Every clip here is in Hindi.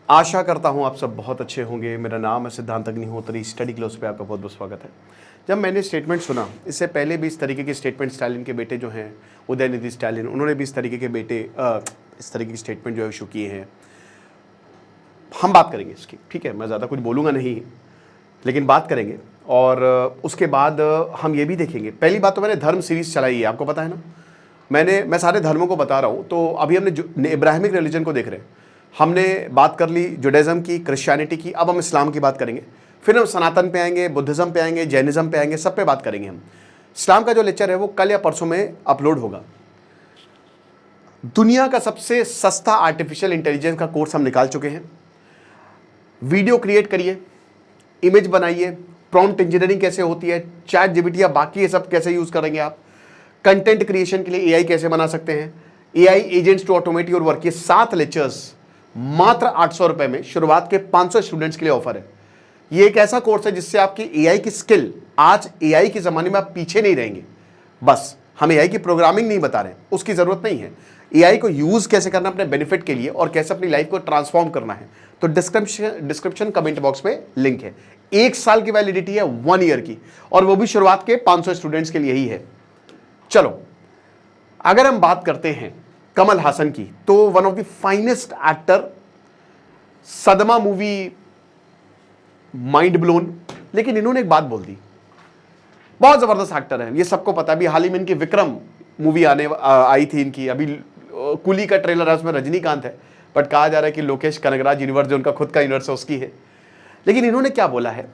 आशा करता हूँ आप सब बहुत अच्छे होंगे। मेरा नाम है सिद्धांत अग्निहोत्री। स्टडी क्लोज पे आपका बहुत बहुत स्वागत है। जब मैंने स्टेटमेंट सुना, इससे पहले भी इस तरीके के स्टेटमेंट स्टालिन के बेटे जो हैं उदयनिधि स्टालिन, उन्होंने भी इस तरीके के इस तरीके की स्टेटमेंट जो है इशू किए हैं। हम बात करेंगे इसकी, ठीक है। मैं ज़्यादा कुछ बोलूँगा नहीं, लेकिन बात करेंगे। और उसके बाद हम ये भी देखेंगे। पहली बात तो मैंने धर्म सीरीज़ चलाई है, आपको पता है ना। मैं सारे धर्मों को बता रहा हूँ। तो अभी हमने इब्राहिमिक रिलीजन को देख रहे हैं। हमने बात कर ली जुडाइज़म की, क्रिश्चियनिटी की, अब हम इस्लाम की बात करेंगे। फिर हम सनातन पे आएंगे, बुद्धिज़्म पे आएंगे, जैनिज़्म पे आएंगे, सब पे बात करेंगे हम। इस्लाम का जो लेक्चर है वो कल या परसों में अपलोड होगा। दुनिया का सबसे सस्ता आर्टिफिशियल इंटेलिजेंस का कोर्स हम निकाल चुके हैं। वीडियो क्रिएट करिए, इमेज बनाइए, प्रॉम्प्ट इंजीनियरिंग कैसे होती है, चैट जीपीटी या बाकी ये सब कैसे यूज़ करेंगे आप, कंटेंट क्रिएशन के लिए एआई कैसे बना सकते हैं, AI agents to automate your work, ये 7 लेक्चर्स मात्र 800 रुपए में शुरुआत के 500 स्टूडेंट्स के लिए ऑफर है। ये एक ऐसा कोर्स है जिससे आपकी एआई की स्किल, आज एआई के ज़माने में आप पीछे नहीं रहेंगे। बस हम एआई की प्रोग्रामिंग नहीं बता रहे हैं, उसकी ज़रूरत नहीं है। एआई को यूज़ कैसे करना अपने बेनिफिट के लिए और कैसे अपनी लाइफ को ट्रांसफॉर्म करना है, तो डिस्क्रिप्शन कमेंट बॉक्स में लिंक है। 1 साल की वैलिडिटी है, 1 ईयर की, और वो भी शुरुआत के 500 स्टूडेंट्स के लिए ही है। चलो, अगर हम बात करते हैं कमल हासन की, तो one of the finest actor, सदमा मूवी माइंड ब्लोन। लेकिन इन्होंने एक बात बोल दी, बहुत जबरदस्त एक्टर है, ये सबको पता है। अभी हाल ही में इनकी विक्रम मूवी आई थी इनकी, अभी कुली का ट्रेलर है, उसमें रजनीकांत है, बट कहा जा रहा है कि लोकेश कनगराज यूनिवर्स जो उनका खुद का यूनिवर्स है उसकी है। लेकिन इन्होंने क्या बोला है,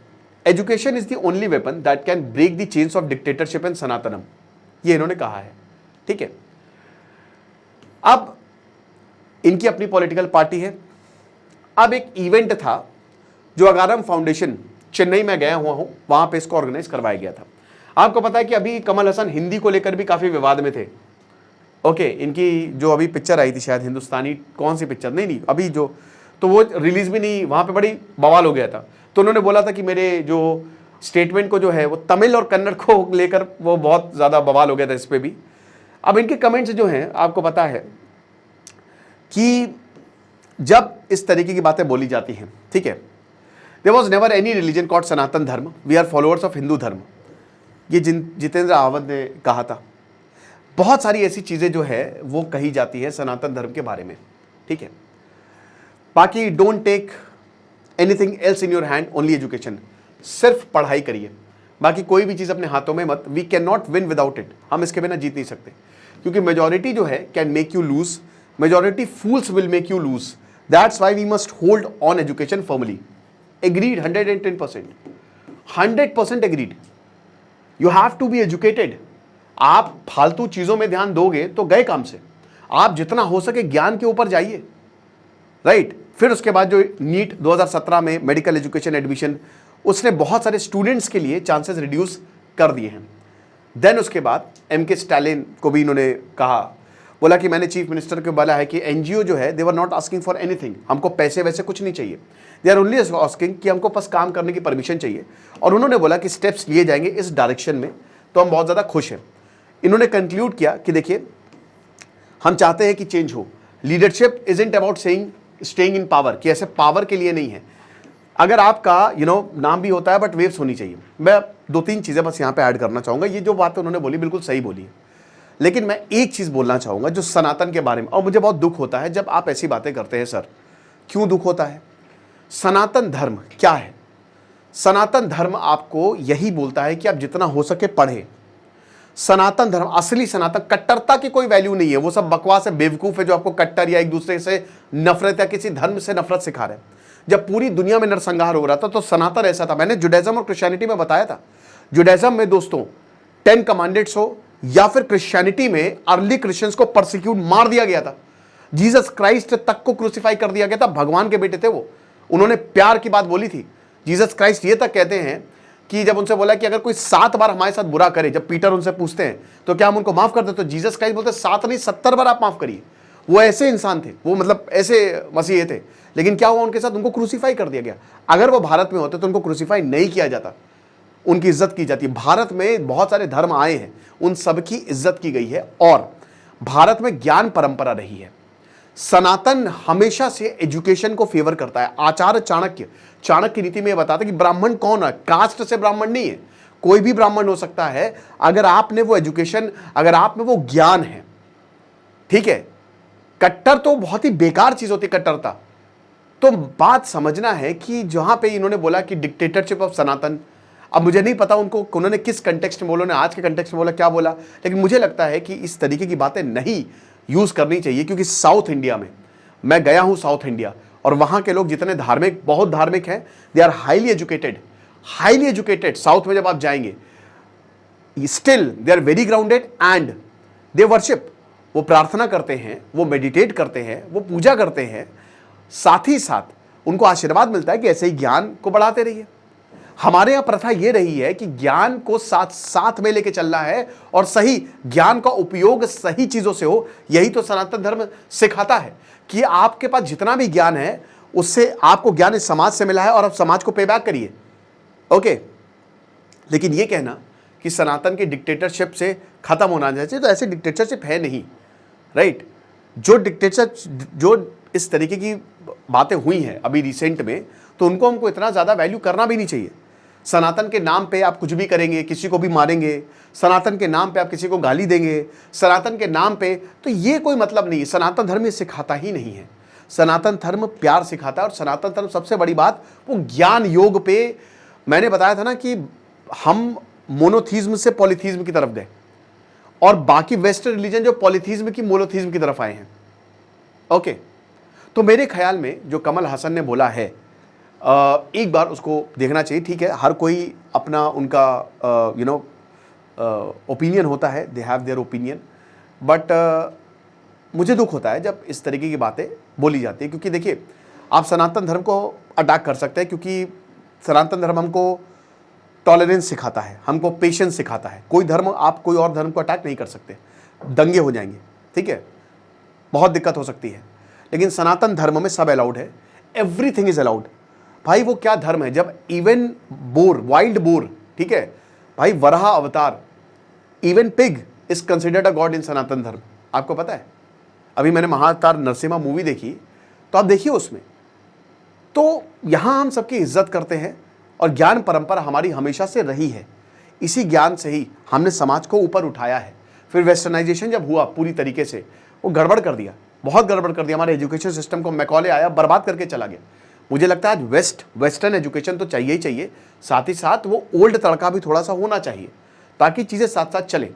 education is the only weapon that can break the chains of dictatorship and Sanatanam, ये इन्होंने कहा है, ठीक है। अब इनकी अपनी पॉलिटिकल पार्टी है। अब एक इवेंट था जो अगारम फाउंडेशन, चेन्नई में गया हुआ हूं, वहां पे इसको ऑर्गेनाइज करवाया गया था। आपको पता है कि अभी कमल हसन हिंदी को लेकर भी काफी विवाद में थे। ओके, इनकी जो अभी पिक्चर आई थी शायद हिंदुस्तानी, कौन सी पिक्चर, नहीं अभी जो, तो वो रिलीज भी नहीं, वहां पे बड़ी बवाल हो गया था। तो उन्होंने बोला था कि मेरे जो स्टेटमेंट को जो है वो तमिल और कन्नड़ को लेकर वो बहुत ज्यादा बवाल हो गया था इस पे भी। अब इनके कमेंट्स जो हैं, आपको पता है कि जब इस तरीके की बातें बोली जाती हैं, ठीक है, there was never any religion called Sanatan Dharma, we are followers of Hindu Dharma, ये जितेंद्र आवाज ने कहा था। बहुत सारी ऐसी चीजें जो है वो कही जाती है सनातन धर्म के बारे में, ठीक है। बाकी don't take anything else in your hand, only education, सिर्फ पढ़ाई करिए, बाकी कोई भी चीज अपने हाथों में मत। We can not win without it, हम इसके बिना जीत नहीं सकते, क्योंकि मेजॉरिटी जो है can make you lose, majority fools will make you lose, that's why we must hold on education firmly. Agreed, 110%, 100% agreed. You have to be educated. आप फालतू चीजों में ध्यान दोगे तो गए काम से। आप जितना हो सके ज्ञान के ऊपर जाइए, राइट। फिर उसके बाद जो नीट 2017 में मेडिकल एजुकेशन एडमिशन, उसने बहुत सारे स्टूडेंट्स के लिए चांसेस रिड्यूस कर दिए हैं। देन उसके बाद एमके स्टालिन को भी इन्होंने कहा, बोला कि मैंने चीफ मिनिस्टर को बोला है कि एनजीओ जो है, they were not asking for anything, हमको पैसे वैसे कुछ नहीं चाहिए, दे आर ओनली आस्किंग कि हमको बस काम करने की परमिशन चाहिए। और उन्होंने बोला कि स्टेप्स लिए जाएंगे इस डायरेक्शन में, तो हम बहुत ज़्यादा खुश हैं। इन्होंने कंक्लूड किया कि देखिए, हम चाहते हैं कि चेंज हो। Leadership isn't about staying in power, कि ऐसे पावर के लिए नहीं है। अगर आपका नाम भी होता है, बट वेव्स होनी चाहिए। मैं 2-3 चीज़ें बस यहाँ पे ऐड करना चाहूँगा। ये जो बातें उन्होंने बोली बिल्कुल सही बोली है, लेकिन मैं एक चीज़ बोलना चाहूँगा जो सनातन के बारे में, और मुझे बहुत दुख होता है जब आप ऐसी बातें करते हैं। सर, क्यों दुख होता है? सनातन धर्म क्या है? सनातन धर्म आपको यही बोलता है कि आप जितना हो सके पढ़ें। सनातन धर्म, असली सनातन, कट्टरता की कोई वैल्यू नहीं है। वो सब बकवास है, बेवकूफ़ है जो आपको कट्टर या एक दूसरे से नफरत या किसी धर्म से नफरत सिखा रहे हैं। जब पूरी दुनिया में नरसंहार हो रहा था तो सनातन ऐसा था। मैंने जुडाइज्म और क्रिश्चियनिटी में बताया था। जुडाइज्म में दोस्तों 10 कमांडेंट्स हो, या फिर क्रिश्चियनिटी में अर्ली क्रिश्चियंस को परसिक्यूट मार दिया गया था। जीसस क्राइस्ट तक को क्रूसिफाई कर दिया गया था। भगवान के बेटे थे वो, उन्होंने प्यार की बात बोली थी। जीसस क्राइस्ट ये तक कहते हैं कि जब उनसे बोला कि अगर कोई 7 बार हमारे साथ बुरा करे, जब पीटर उनसे पूछते हैं तो क्या हम उनको माफ कर दे, तो जीसस क्राइस्ट बोलते 7 नहीं 70 बार आप माफ करिए। वो ऐसे इंसान थे, वो मतलब ऐसे मसीह थे। लेकिन क्या हुआ उनके साथ? उनको क्रूसीफाई कर दिया गया। अगर वो भारत में होते तो उनको क्रूसीफाई नहीं किया जाता, उनकी इज्जत की जाती। भारत में बहुत सारे धर्म आए हैं, उन सब की इज्जत की गई है, और भारत में ज्ञान परंपरा रही है। सनातन हमेशा से एजुकेशन को फेवर करता है। आचार्य चाणक्य नीति में बताता है कि ब्राह्मण कौन है, कास्ट से ब्राह्मण नहीं है, कोई भी ब्राह्मण हो सकता है अगर आपने वो एजुकेशन, अगर आप में वो ज्ञान है। ठीक है, कट्टर तो बहुत ही बेकार चीज होती है कट्टरता। तो बात समझना है कि जहां पे इन्होंने बोला कि डिक्टेटरशिप ऑफ सनातन, अब मुझे नहीं पता उन्होंने किस कंटेक्स्ट में बोला, उन्होंने आज के कंटेक्स्ट में बोला क्या बोला, लेकिन मुझे लगता है कि इस तरीके की बातें नहीं यूज करनी चाहिए। क्योंकि साउथ इंडिया में, मैं गया हूं साउथ इंडिया, और वहां के लोग जितने धार्मिक, बहुत धार्मिक हैं, they are highly educated. South में जब आप जाएंगे, still they are very grounded and they worship. वो प्रार्थना करते हैं, वो मेडिटेट करते हैं, वो पूजा करते हैं, साथ ही साथ उनको आशीर्वाद मिलता है कि ऐसे ही ज्ञान को बढ़ाते रहिए। हमारे यहां प्रथा यह रही है कि ज्ञान को साथ साथ में लेके चलना है और सही ज्ञान का उपयोग सही चीजों से हो। यही तो सनातन धर्म सिखाता है कि आपके पास जितना भी ज्ञान है उससे, आपको ज्ञान इस समाज से मिला है और आप समाज को पे बैक करिए। ओके, लेकिन यह कहना कि सनातन की डिक्टेटरशिप से खत्म होना चाहिए, तो ऐसे डिक्टेटरशिप है नहीं, राइट। जो इस तरीके की बातें हुई हैं अभी रिसेंट में, तो उनको हमको इतना ज्यादा वैल्यू करना भी नहीं चाहिए। सनातन के नाम पे आप कुछ भी करेंगे, किसी को भी मारेंगे, सनातन के नाम पे आप किसी को गाली देंगे, सनातन के नाम पे, तो ये कोई मतलब नहीं है। सनातन धर्म ये सिखाता ही नहीं है। सनातन धर्म प्यार सिखाता है, और सनातन धर्म सबसे बड़ी बात वो ज्ञान योग पे, मैंने बताया था ना कि हम मोनोथीज्म से पॉलीथीज्म की तरफ गए, और बाकी वेस्टर्न रिलीजन जो पॉलीथीज्म की मोनोथीज्म की तरफ आए हैं। ओके, तो मेरे ख्याल में जो कमल हासन ने बोला है, एक बार उसको देखना चाहिए। ठीक है, हर कोई अपना उनका ओपिनियन होता है, they have their opinion, but मुझे दुख होता है जब इस तरीके की बातें बोली जाती है। क्योंकि देखिए, आप सनातन धर्म को अटैक कर सकते हैं, क्योंकि सनातन धर्म हमको टॉलरेंस सिखाता है, हमको पेशेंस सिखाता है। कोई धर्म, आप कोई और धर्म को अटैक नहीं कर सकते, दंगे हो जाएंगे, ठीक है, बहुत दिक्कत हो सकती है। लेकिन सनातन धर्म में सब अलाउड है, एवरीथिंग इज अलाउड। भाई वो क्या धर्म है जब इवन बोर, वाइल्ड बोर, ठीक है भाई, Varaha Avatar, even pig is considered a god in Sanatan Dharma. आपको पता है, अभी मैंने महाअवतार नरसिम्हा मूवी देखी, तो आप देखिए उसमें, तो यहां हम सबकी इज्जत करते हैं, और ज्ञान परंपरा हमारी हमेशा से रही है। इसी ज्ञान से ही हमने समाज को ऊपर उठाया है। फिर वेस्टर्नाइजेशन जब हुआ पूरी तरीके से, वो गड़बड़ कर दिया, बहुत गड़बड़ कर दिया हमारे एजुकेशन सिस्टम को। मैकॉले आया, बर्बाद करके चला गया। मुझे लगता है आज वेस्टर्न एजुकेशन तो चाहिए ही चाहिए, साथ ही साथ वो ओल्ड तड़का भी थोड़ा सा होना चाहिए, ताकि चीज़ें साथ साथ चलें।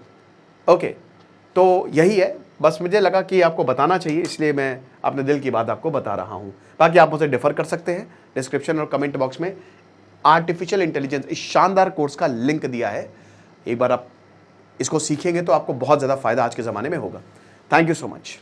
ओके, तो यही है, बस मुझे लगा कि आपको बताना चाहिए, इसलिए मैं अपने दिल की बात आपको बता रहा हूँ। बाकी आप मुझसे डिफर कर सकते हैं, डिस्क्रिप्शन और कमेंट बॉक्स में आर्टिफिशियल इंटेलिजेंस इस शानदार कोर्स का लिंक दिया है। एक बार आप इसको सीखेंगे तो आपको बहुत ज़्यादा फायदा आज के ज़माने में होगा। Thank you so much.